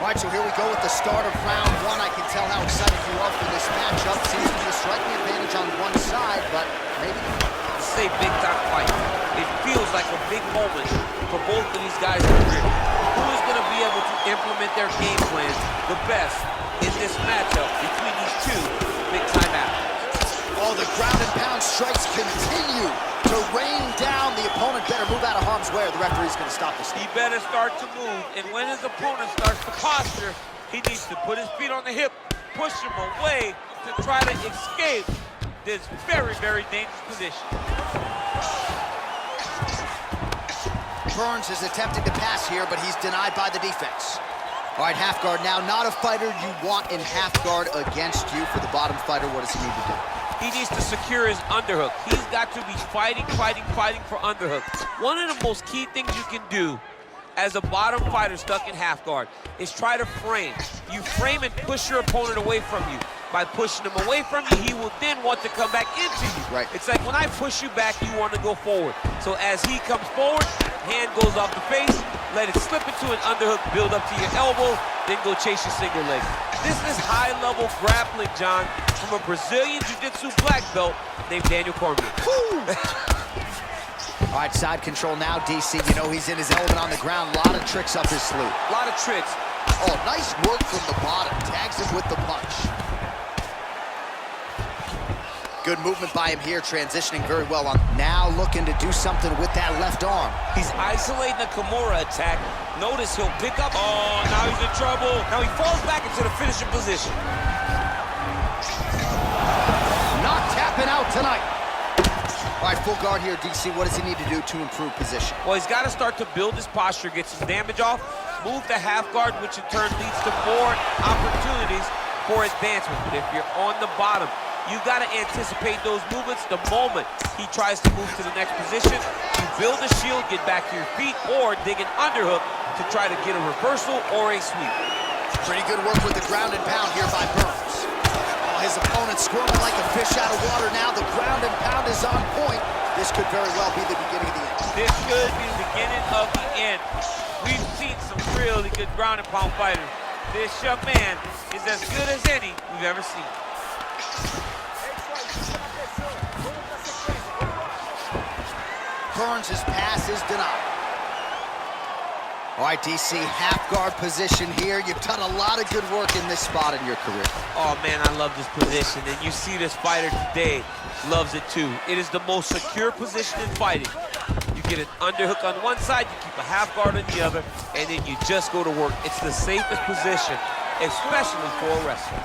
All right, so here we go with the start of round one. I can tell how excited you are for this matchup. Seems to be a striking advantage on one side, but maybe... Say big-time fight. It feels like a big moment for both of these guys' career. Who is going to be able to implement their game plan the best in this matchup between these two big-time athletes? Oh, the ground and pound strikes continue to rain down. The opponent better move out of harm's way or the referee's going to stop this. He better start to move, and when his opponent starts to posture, he needs to put his feet on the hip, push him away to try to escape this very, very dangerous position. Burns is attempting to pass here, but he's denied by the defense. All right, half guard now. Not a fighter you want in half guard against you. For the bottom fighter, what does he need to do? He needs to secure his underhook. He's got to be fighting for underhook. One of the most key things you can do as a bottom fighter stuck in half guard is try to frame. You frame and push your opponent away from you. By pushing him away from you, he will then want to come back into you. Right. It's like when I push you back, you want to go forward. So as he comes forward, hand goes off the face, let it slip into an underhook, build up to your elbow, then go chase your single leg. This is high-level grappling, John, from a Brazilian Jiu-Jitsu black belt named Daniel Cormier. All right, side control now, DC. You know he's in his element on the ground. A lot of tricks up his sleeve. A lot of tricks. Oh, nice work from the bottom. Tags him with the punch. Good movement by him here, transitioning very well on. Now looking to do something with that left arm. He's isolating the Kimura attack. Notice he'll pick up. Oh, now he's in trouble. Now he falls back into the finishing position. Not tapping out tonight. All right, full guard here, DC. What does he need to do to improve position? Well, he's got to start to build his posture, get some damage off, move the half guard, which in turn leads to more opportunities for advancement. But if you're on the bottom, you've got to anticipate those movements the moment he tries to move to the next position. You build a shield, get back to your feet, or dig an underhook to try to get a reversal or a sweep. Pretty good work with the ground and pound here by Burns. Oh, his opponent squirming like a fish out of water now. The ground and pound is on point. This could very well be the beginning of the end. This could be the beginning of the end. We've seen some really good ground and pound fighters. This young man is as good as any we've ever seen. Burns' pass is denied. All right, DC, half guard position here. You've done a lot of good work in this spot in your career. Oh, man, I love this position, and you see this fighter today loves it too. It is the most secure position in fighting. You get an underhook on one side, you keep a half guard on the other, and then you just go to work. It's the safest position, especially for a wrestler.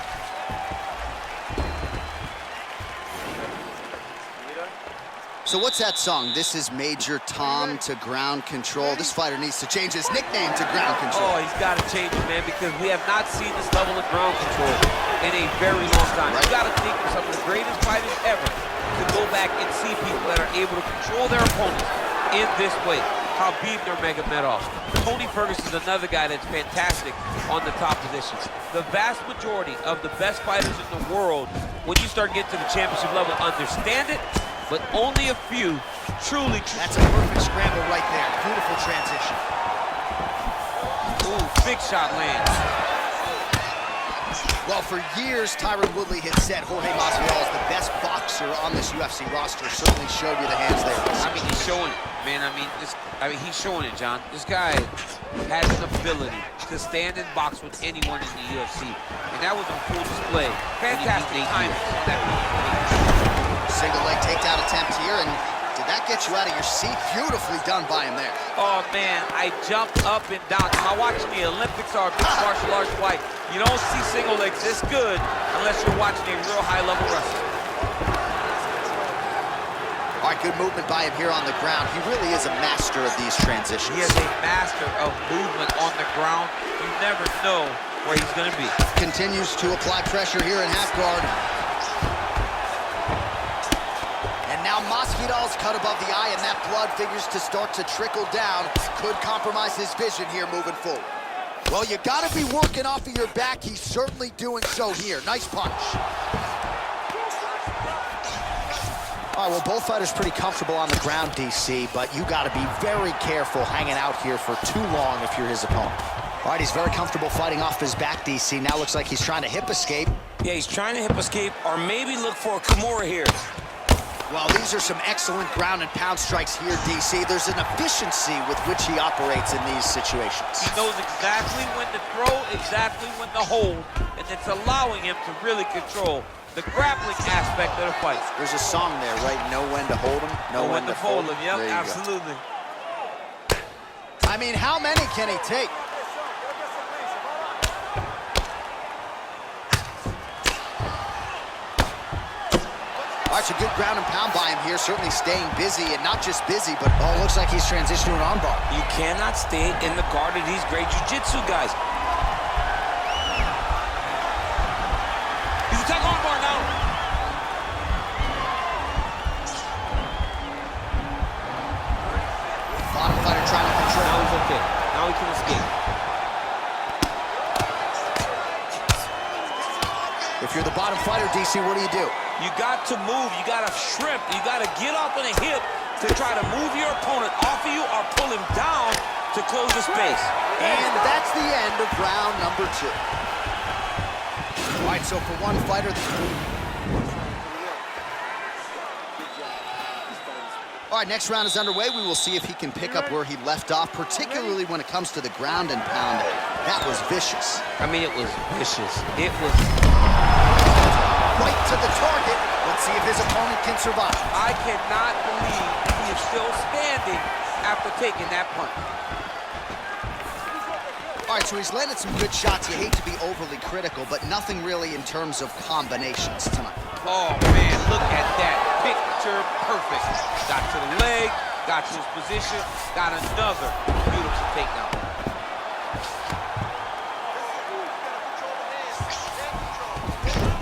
So what's that song? This is Major Tom to Ground Control. This fighter needs to change his nickname to Ground Control. Oh, he's got to change it, man, because we have not seen this level of ground control in a very long time. Right. You got to think of some of the greatest fighters ever to go back and see people that are able to control their opponents in this way. Khabib Nurmagomedov. Tony Ferguson is another guy that's fantastic on the top positions. The vast majority of the best fighters in the world, when you start getting to the championship level, understand it, but only a few truly. That's a perfect scramble right there. Beautiful transition. Ooh, big shot lands. Well, for years, Tyron Woodley had said Jorge Masvidal is the best boxer on this UFC roster. Certainly showed you the hands there. I mean, he's showing it, man. I mean, he's showing it, John. This guy has an ability to stand and box with anyone in the UFC, and that was on full display. Fantastic timing. Single leg takedown attempt here, and did that get you out of your seat? Beautifully done by him there. Oh, man, I jumped up and down. Am I watching the Olympics or a mixed martial arts fight? You don't see single legs this good unless you're watching a real high-level wrestler. All right, good movement by him here on the ground. He really is a master of these transitions. He is a master of movement on the ground. You never know where he's going to be. Continues to apply pressure here in half guard. Now Masvidal's cut above the eye, and that blood figures to start to trickle down. Could compromise his vision here moving forward. Well, you gotta be working off of your back. He's certainly doing so here. Nice punch. All right, well, both fighters pretty comfortable on the ground, DC, but you gotta be very careful hanging out here for too long if you're his opponent. All right, he's very comfortable fighting off his back, DC. Now looks like he's trying to hip escape. Yeah, he's trying to hip escape or maybe look for a Kimura here. Well, these are some excellent ground and pound strikes here, DC. There's an efficiency with which he operates in these situations. He knows exactly when to throw, exactly when to hold, and it's allowing him to really control the grappling aspect of the fight. There's a song there, right? Know when to hold him, know when to fold him. Yep, absolutely. I mean, how many can he take? All right, so good ground and pound by him here, certainly staying busy, and not just busy, but looks like he's transitioned to an armbar. You cannot stay in the guard of these great jiu-jitsu guys. He's attacking armbar now. Bottom fighter trying to control. Now he's okay. Now he can escape. If you're the bottom fighter, DC, what do? You got to move, you got to shrimp, you got to get up on a hip to try to move your opponent off of you or pull him down to close the space. And that's the end of round number 2. All right, so for one fighter... All right, next round is underway. We will see if he can pick up where he left off, particularly when it comes to the ground and pound. That was vicious. I mean, it was vicious. It was... right to the target. Let's see if his opponent can survive. I cannot believe he is still standing after taking that punch. All right, so he's landed some good shots. You hate to be overly critical, but nothing really in terms of combinations tonight. Oh, man, look at that. Picture perfect. Got to the leg, got to his position, got another beautiful takedown.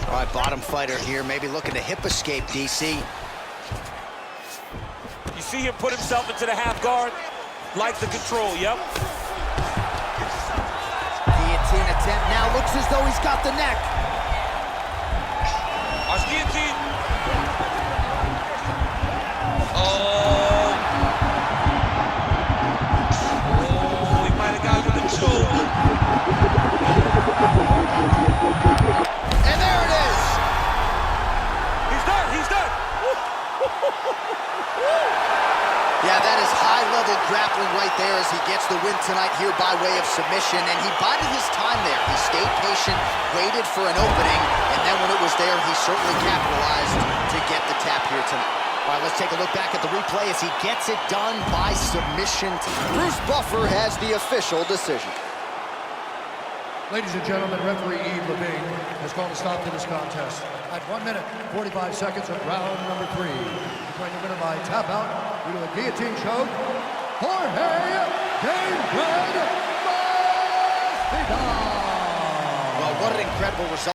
All right, bottom fighter here, maybe looking to hip escape, DC. You see him put himself into the half guard, like the control, yep. Guillotine attempt now looks as though he's got the neck. Guillotine. He might have got to the shoulder. And there it is. He's done, he's done. Yeah, that is high-level grappling right there as he gets the win tonight here by way of submission, and he bided his time there. He stayed patient, waited for an opening, and then when it was there, he certainly capitalized to get the tap here tonight. All right, let's take a look back at the replay as he gets it done by submission. Bruce Buffer has the official decision. Ladies and gentlemen, referee Yves Levine has called a stop to this contest at 1 minute, 45 seconds of round number 3. Declaring the winner by tap out due to a guillotine choke, Jorge David Masvidal. Well, what an incredible result.